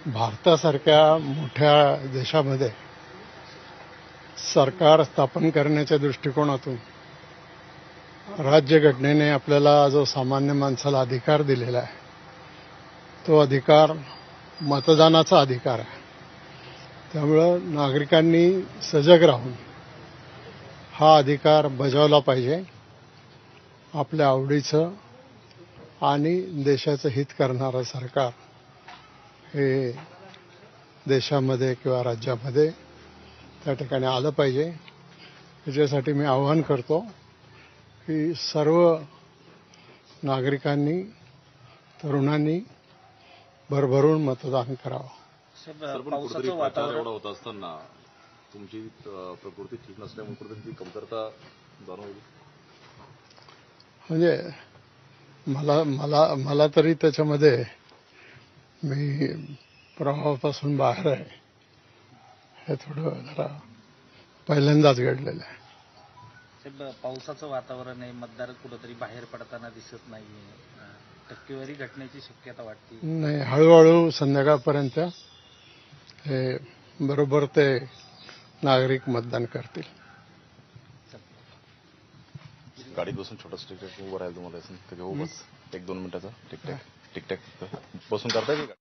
भारतासारख्या मोठ्या देशामध्ये सरकार स्थापन करण्याच्या दृष्टिकोनातून राज्यघटनेने आपल्याला जो सामान्य माणसाला अधिकार दिलेला आहे तो अधिकार मतदानाचा अधिकार आहे. त्यामुळं नागरिकांनी सजग राहून हा अधिकार बजावला पाहिजे. आपल्या आवडीचं आणि देशाचं हित करणारं सरकार हे देशामध्ये किंवा राज्यामध्ये त्या ठिकाणी आलं पाहिजे. त्याच्यासाठी मी आवाहन करतो की सर्व नागरिकांनी तरुणांनी भरभरून मतदान करावं. पावसाचं वातावरण एवढं होत असताना तुमची प्रकृती ठीक नसल्यामुळे कुठेतरी ती कमतरता जाणवली. म्हणजे मला तरी त्याच्यामध्ये मी प्रवाहापासून बाहेर आहे हे थोडं जरा पहिल्यांदाच घडलेलं आहे. पावसाचं वातावरण आहे, मतदार कुठंतरी बाहेर पडताना दिसत नाहीये, टक्केवारी घटण्याची शक्यता वाटते. नाही, हळूहळू संध्याकाळपर्यंत हे बरोबर ते नागरिक मतदान करतील. गाडीत बसून छोटंसं टिकटॅक उभं राहील तुम्हाला ते घेऊ बस 1-2 मिनिटाचा टिकटॅक बसून करता येईल का?